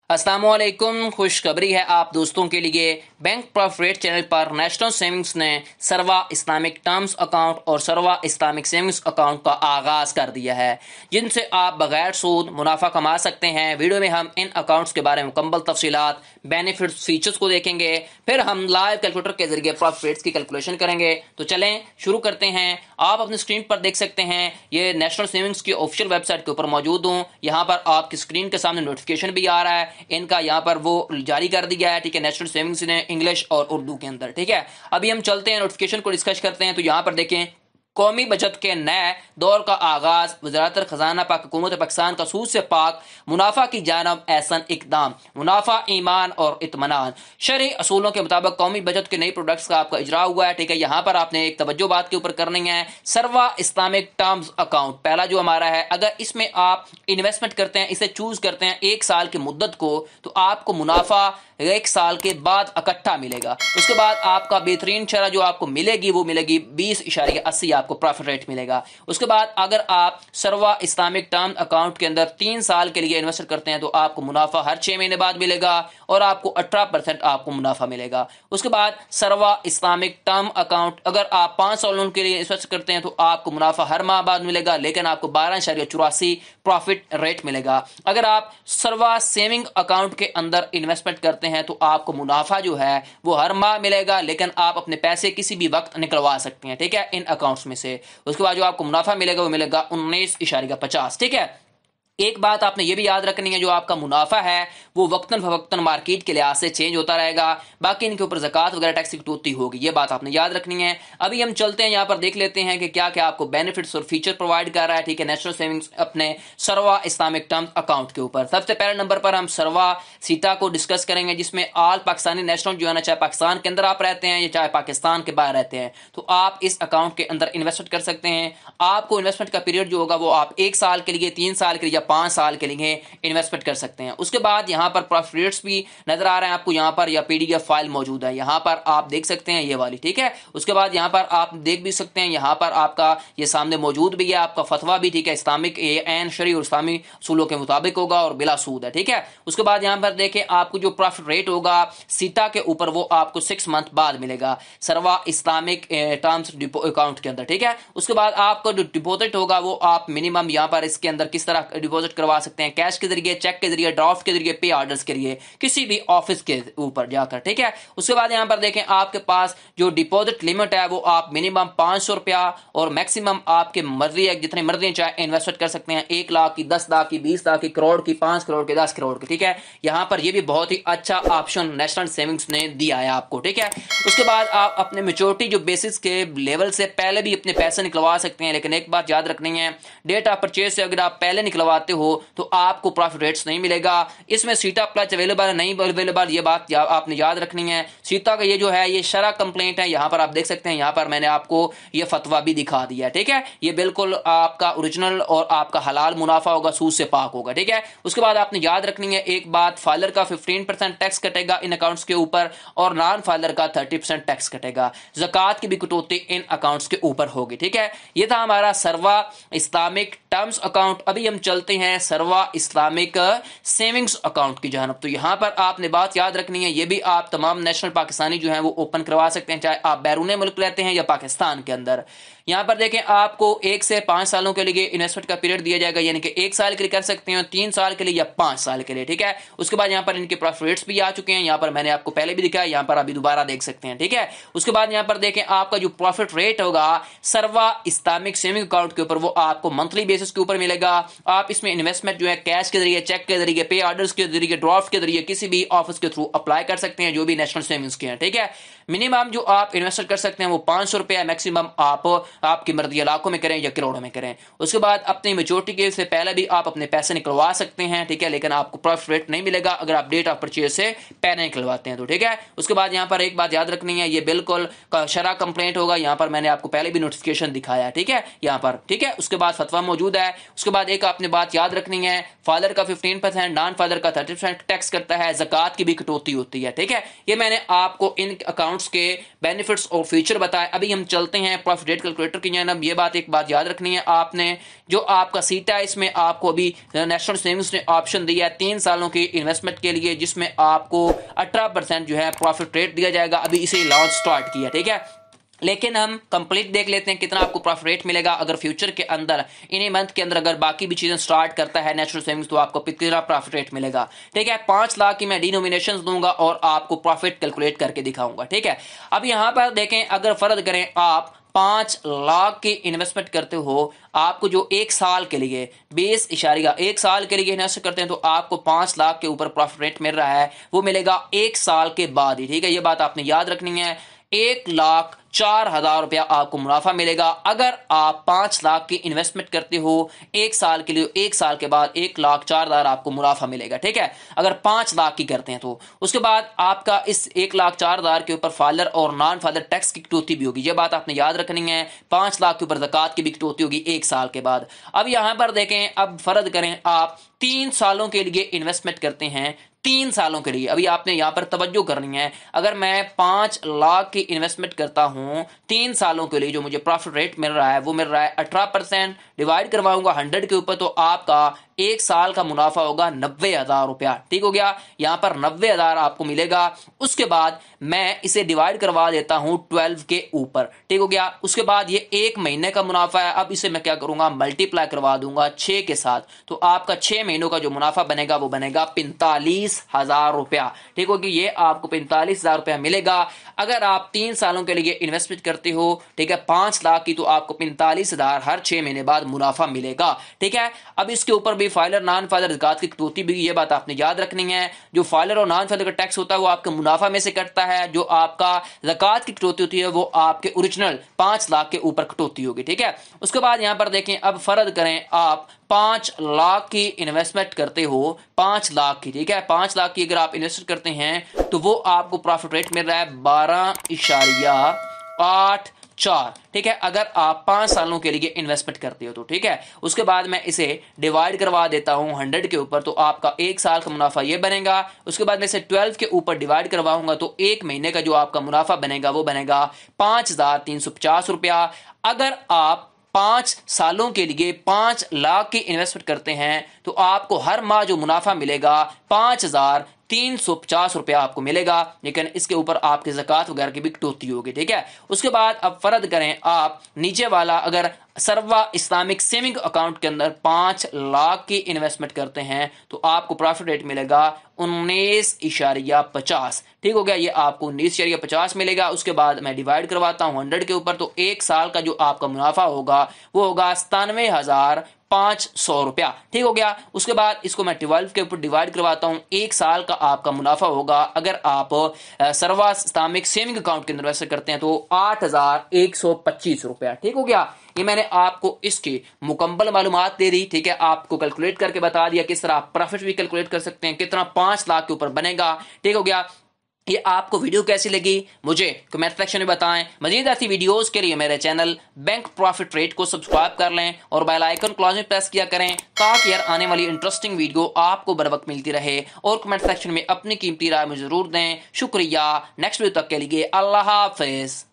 अस्सलाम वालेकुम। खुशखबरी है आप दोस्तों के लिए। बैंक प्रॉफिट चैनल पर नेशनल सेविंग्स ने सरवा इस्लामिक टर्म्स अकाउंट और सरवा इस्लामिक सेविंग्स अकाउंट का आगाज़ कर दिया है, जिनसे आप बगैर सूद मुनाफा कमा सकते हैं। वीडियो में हम इन अकाउंट्स के बारे में मुकम्मल तफसीलात, बेनिफिट्स, फीचर्स को देखेंगे, फिर हम लाइव कैलकुलेटर के जरिए प्रॉफिट्स की कैलकुलेशन करेंगे। तो चलें शुरू करते हैं। आप अपनी स्क्रीन पर देख सकते हैं, ये नेशनल सेविंग्स की ऑफिशियल वेबसाइट के ऊपर मौजूद हूँ। यहाँ पर आपकी स्क्रीन के सामने नोटिफिकेशन भी आ रहा है, इनका यहाँ पर वो जारी कर दिया है, ठीक है, नेशनल सेविंग्स ने इंग्लिश और उर्दू के अंदर, ठीक है। अभी हम चलते हैं नोटिफिकेशन को डिस्कस करते हैं। तो यहाँ पर देखें, कौमी बचत के नए दौर का आगाज, वज़ारत खजाना पाक हुकूमत पाकिस्तान का सूद से पाक मुनाफा की जानब एहसन इकदाम, मुनाफा ईमान और इत्मीनान, शरई असूलों के मुताबिक कौमी बचत के नई प्रोडक्ट्स का आपका इजरा हुआ है, ठीक है। यहाँ पर आपने एक तवज्जो बात के ऊपर करनी है। सरवा इस्लामिक टर्म्स अकाउंट पहला जो हमारा है, अगर इसमें आप इन्वेस्टमेंट करते हैं, इसे चूज करते हैं 1 साल की मुद्दत को, तो आपको मुनाफा 1 साल के बाद इकट्ठा मिलेगा। उसके बाद आपका बेहतरीन शरह जो आपको मिलेगी वो मिलेगी 20.80 आपको प्रॉफिट रेट मिलेगा। उसके बाद अगर आप सरवा इस्लामिक टर्म अकाउंट के अंदर 3 साल के लिए इन्वेस्ट करते हैं तो आपको मुनाफा हर 6 महीने बाद मिलेगा और आपको 18% आपको मुनाफा मिलेगा। उसके बाद सरवा इस्लामिक टर्म अकाउंट अगर आप 5 सालों के लिए इन्वेस्ट करते हैं तो आपको मुनाफा हर माह बाद मिलेगा, लेकिन आपको 12.84 प्रॉफिट रेट मिलेगा। अगर आप सरवा सेविंग अकाउंट के अंदर इन्वेस्टमेंट करते हैं तो आपको मुनाफा जो है वो हर माह मिलेगा, लेकिन आप अपने पैसे किसी भी वक्त निकलवा सकते हैं, ठीक है, इन अकाउंट्स में से। उसके बाद जो आपको मुनाफा मिलेगा वो मिलेगा 19.50, ठीक है। एक बात आपने ये भी याद रखनी है, जो आपका मुनाफा है वो वक्तन फवक्तन मार्केट के लिहाज से चेंज होता रहेगा, बाकी इनके ऊपर ज़कात वगैरह टैक्स की कटौती होगी, ये बात आपने याद रखनी है। अभी हम चलते हैं, यहाँ पर देख लेते हैं कि क्या क्या आपको बेनिफिट्स और फीचर प्रोवाइड कर रहा है, ठीक है, नेशनल सेविंग्स अपने सरवा इस्लामिक टर्म अकाउंट के ऊपर। सबसे पहले नंबर पर हम सरवा सीटा को डिस्कस करेंगे, जिसमें ऑल पाकिस्तानी नेशनल जो है ना, चाहे पाकिस्तान के अंदर आप रहते हैं या चाहे पाकिस्तान के बाहर रहते हैं, तो आप इस अकाउंट के अंदर इन्वेस्टमेंट कर सकते हैं। आपको इन्वेस्टमेंट का पीरियड जो होगा वो आप 1 साल के लिए, 3 साल के लिए या 5 साल के लिए इन्वेस्टमेंट कर सकते हैं। उसके बाद यहाँ पर प्रॉफिट रेट्स भी नजर आ रहे हैं आपको, यहाँ पर या पीडीएफ फाइल मौजूद है, यहाँ पर आप देख सकते हैं ये वाली, ठीक है। उसके बाद यहाँ पर आप देख भी सकते हैं, यहाँ पर आपका ये सामने मौजूद भी है आपका फतवा भी, ठीक है, इस्लामिक एन शरी और इस्लामी उसूलों के मुताबिक होगा और बिला सूद है, ठीक है। उसके बाद यहाँ पर देखें, आपको जो प्रॉफिट रेट होगा सीटा के ऊपर वो आपको 6 मंथ बाद मिलेगा सरवा इस्लामिक टर्म्स अकाउंट के अंदर, ठीक है। उसके बाद आपका जो डिपॉजिट होगा वो आप मिनिमम यहाँ पर इसके अंदर किस तरह डिपॉजिट करवा सकते हैं, कैश के जरिए, चेक के जरिए, ड्राफ्ट के जरिए, पे ऑर्डर्स के लिए, किसी भी ऑफिस के ऊपर जाकर, ठीक है। उसके बाद यहां पर देखें, आपके पास जो डिपॉजिट लिमिट है वो आप मिनिमम 500 रुपया और मैक्सिमम आपके मर्जी है, जितने मर्जी चाहे इन्वेस्ट कर सकते हैं। 1 लाख की, 10 लाख की, 20 लाख की, करोड़ की, 5 करोड़ की, 10 करोड़ की, ठीक है। यहां पर ये भी बहुत ही अच्छा ऑप्शन नेशनल सेविंग्स ने दिया है आपको, ठीक है। उसके बाद आप अपने मेच्योरिटी जो बेसिस के लेवल से पहले भी अपने पैसे निकलवा सकते हैं, लेकिन एक बात याद रखनी है, डेट ऑफ परचेज से अगर आप पहले निकलवाते हो तो आपको प्रॉफिट रेट्स नहीं मिलेगा। इसमें सीटा प्लस अवेलेबल है, नहीं अवेलेबल, ये बात आपने याद रखनी है। सीटा का ये जो है ये शरह कंप्लेंट है, यहाँ पर आप देख सकते हैं, यहाँ पर मैंने आपको ये फतवा भी दिखा दिया है, ठीक है। ये बिल्कुल आपका ओरिजिनल और आपका हलाल मुनाफा होगा, सूद से पाक होगा, ठीक है। उसके बाद आपने याद रखनी है एक बात, फाइलर का 15% टैक्स कटेगा इन अकाउंट्स के ऊपर और नॉन फाइलर का 30% टैक्स कटेगा। ज़कात की भी कटौती इन अकाउंट्स के ऊपर होगी, ठीक है। ये था हमारा सरवा इस्लामिक टर्म्स अकाउंट। अभी हम चलते हैं सरवा इस्लामिक सेविंग्स अकाउंट की जानब। तो यहां पर आपने बात याद रखनी है, ये भी आप तमाम नेशनल पाकिस्तानी जो हैं वो ओपन करवा सकते हैं, चाहे आप बैरून मुल्क रहते हैं या पाकिस्तान के अंदर। यहां पर देखें, आपको 1 से 5 सालों के लिए इन्वेस्टमेंट का पीरियड दिया जाएगा, यानी कि 1 साल के लिए कर सकते हैं, 3 साल के लिए या 5 साल के लिए, ठीक है। उसके बाद यहां पर इनके प्रॉफिट रेट्स भी आ चुके हैं, यहां पर मैंने आपको पहले भी दिखाया, यहां पर अभी दोबारा देख सकते हैं, ठीक है। उसके बाद यहां पर देखें, आपका जो प्रॉफिट रेट होगा सरवा इस्लामिक सेविंग अकाउंट के ऊपर वो आपको मंथली बेसिस के ऊपर मिलेगा। आप इसमें इन्वेस्टमेंट जो है कैश के जरिए, चेक के जरिए, पे ऑर्डर्स के जरिए, ड्राफ्ट के जरिए, किसी भी ऑफिस के थ्रू अप्लाई कर सकते हैं, जो भी नेशनल सेविंग्स के हैं, ठीक है। मिनिमम जो आप इन्वेस्ट कर सकते हैं वो 500 रुपया, मैक्सिमम आप आपकी मर्जी लाखों में करें या करोड़ों में करें। उसके बाद अपनी मेच्योरिटी के से पहले भी आप अपने पैसे निकलवा सकते हैं, ठीक है, लेकिन आपको प्रॉफिट रेट नहीं मिलेगा अगर आप डेट ऑफ परचेज से पहले निकलवाते हैं तो, ठीक है। उसके बाद यहाँ पर एक बात याद रखनी है, ये बिल्कुल शरह कंप्लेंट होगा, यहाँ पर मैंने आपको पहले भी नोटिफिकेशन दिखाया है, ठीक है, यहाँ पर, ठीक है। उसके बाद फतवा मौजूद है। उसके बाद एक आपने बात याद रखनी है, फादर का 15%, नॉन फादर का 30% टैक्स करता है, ज़कात की भी कटौती होती है, ठीक है। ये मैंने आपको इन अकाउंट्स के बेनिफिट्स और फीचर बताए। अभी हम चलते हैं प्रॉफिट रेट कैलकुलेट कैलकुलेटर की जानब। ये बात एक बात याद रखनी है आपने, जो आपका सीटा है इसमें आपको अभी नेशनल सेविंग्स ने ऑप्शन दिया है 3 सालों की इन्वेस्टमेंट के लिए, जिसमें आपको 18% जो है प्रॉफिट रेट दिया जाएगा। अभी इसे लॉन्च स्टार्ट किया, ठीक है। लेकिन हम कंप्लीट देख लेते हैं कितना आपको प्रॉफिट रेट मिलेगा अगर फ्यूचर के अंदर इन्हीं मंथ के अंदर अगर बाकी भी चीजें स्टार्ट करता है नेशनल सेविंग्स, तो आपको कितना प्रॉफिट रेट मिलेगा, ठीक है। 5 लाख की मैं डिनोमिनेशन दूंगा और आपको प्रॉफिट कैलकुलेट करके दिखाऊंगा, ठीक है। अब यहां पर देखें, अगर फर्ज करें आप 5 लाख की इन्वेस्टमेंट करते हो, आपको जो 1 साल के लिए 20.1 साल के लिए इन्वेस्ट करते हैं, तो आपको 5 लाख के ऊपर प्रॉफिट रेट मिल रहा है, वो मिलेगा 1 साल के बाद ही, ठीक है। ये बात आपने याद रखनी है। 1,04,000 रुपया आपको मुनाफा मिलेगा अगर आप 5 लाख की इन्वेस्टमेंट करते हो 1 साल के लिए। 1 साल के बाद 1,04,000 आपको मुनाफा मिलेगा, ठीक है, अगर 5 लाख की करते हैं तो। उसके बाद आपका इस 1,04,000 के ऊपर फादर और नॉन फादर टैक्स की कटौती भी होगी। ये बात आपने याद रखनी है। 5 लाख के ऊपर ज़कात की भी कटौती होगी 1 साल के बाद। अब यहां पर देखें, अब फर्ज करें आप 3 सालों के लिए इन्वेस्टमेंट करते हैं, 3 सालों के लिए। अभी आपने यहां पर तवज्जो करनी है, अगर मैं 5 लाख की इन्वेस्टमेंट करता हूं 3 सालों के लिए, जो मुझे प्रॉफिट रेट मिल रहा है वो मिल रहा है 18%, डिवाइड करवाऊंगा 100 के ऊपर, तो आपका 1 साल का मुनाफा होगा 90,000 रुपया, ठीक हो गया। यहां पर 90,000 आपको मिलेगा। उसके बाद मैं इसे डिवाइड करवा देता हूं 12 के ऊपर, ठीक हो गया। उसके बाद ये 1 महीने का मुनाफा है, अब इसे मैं क्या करूंगा, मल्टीप्लाई करवा दूंगा 6 के साथ, तो आपका 6 महीनों का जो मुनाफा बनेगा वो बनेगा 45,000 रुपया, ठीक होगी। ये आपको 45,000 रुपया मिलेगा अगर आप 3 सालों के लिए इन्वेस्टमेंट करते हो, ठीक है। 5 लाख की, तो आपको 45,000 हर 6 महीने बाद मुनाफा मिलेगा, ठीक है। अब इसके ऊपर भी फाइलर नॉन फाइलर ज़कात की कटौती भी, ये बात आपने याद रखनी है। जो फाइलर और नॉन फाइलर का टैक्स होता है वो आपके मुनाफा में से कटता है, जो आपका ज़कात की कटौती होती है वो आपके ओरिजिनल 5 लाख के ऊपर कटौती होगी, ठीक है। उसके बाद यहां पर देखें, अब फर्ज करें आप 5 लाख की इन्वेस्टमेंट करते हो, 5 लाख की, ठीक है। 5 लाख की अगर आप इन्वेस्ट करते हैं तो वो आपको प्रॉफिट रेट मिल रहा है 12.84, ठीक है, अगर आप 5 सालों के लिए इन्वेस्टमेंट करते हो तो, ठीक है। उसके बाद मैं इसे डिवाइड करवा देता हूं 100 के ऊपर, तो आपका 1 साल का मुनाफा ये बनेगा। उसके बाद मैं इसे 12 के ऊपर डिवाइड करवाऊंगा, तो 1 महीने का जो आपका मुनाफा बनेगा वो बनेगा 5,350 रुपया। अगर आप 5 सालों के लिए 5 लाख की इन्वेस्टमेंट करते हैं, तो आपको हर माह जो मुनाफा मिलेगा 5,350 रुपया आपको मिलेगा, लेकिन इसके ऊपर आपके ज़कात वगैरह की भी कटौती होगी, ठीक है। उसके बाद अब फर्ज करें आप नीचे वाला अगर सर्वा इस्लामिक सेविंग अकाउंट के अंदर 5 लाख की इन्वेस्टमेंट करते हैं, तो आपको प्रॉफिट रेट मिलेगा 19.50, ठीक हो गया। ये आपको 19.50 मिलेगा। उसके बाद मैं डिवाइड करवाता हूं 100 के ऊपर, तो 1 साल का जो आपका मुनाफा होगा वो होगा 97,500 रुपया, ठीक हो गया। उसके बाद इसको मैं 12 के ऊपर डिवाइड करवाता हूं, 1 साल का आपका मुनाफा होगा अगर आप सर्वा इस्लामिक सेविंग अकाउंट के अंदर इन्वेस्ट करते हैं तो 8,125 रुपया, ठीक हो गया। ये मैंने आपको इसकी मुकम्मल मालूमात दे दी, ठीक है। आपको कैलकुलेट करके बता दिया किस तरह आप प्रॉफिट भी कैलकुलेट कर सकते हैं, कितना 5 लाख के ऊपर बनेगा, ठीक हो गया। ये आपको वीडियो कैसी लगी मुझे कमेंट सेक्शन में बताएं। मजीद ऐसी वीडियोस के लिए मेरे चैनल बैंक प्रॉफिट रेट को सब्सक्राइब कर लें और बेल आइकन क्लोज में प्रेस किया करें, ताकि यार आने वाली इंटरेस्टिंग वीडियो आपको बर वक्त मिलती रहे। और कमेंट सेक्शन में अपनी कीमती राय में जरूर दें। शुक्रिया। नेक्स्ट वीडियो तक के लिए अल्लाह हाफिज।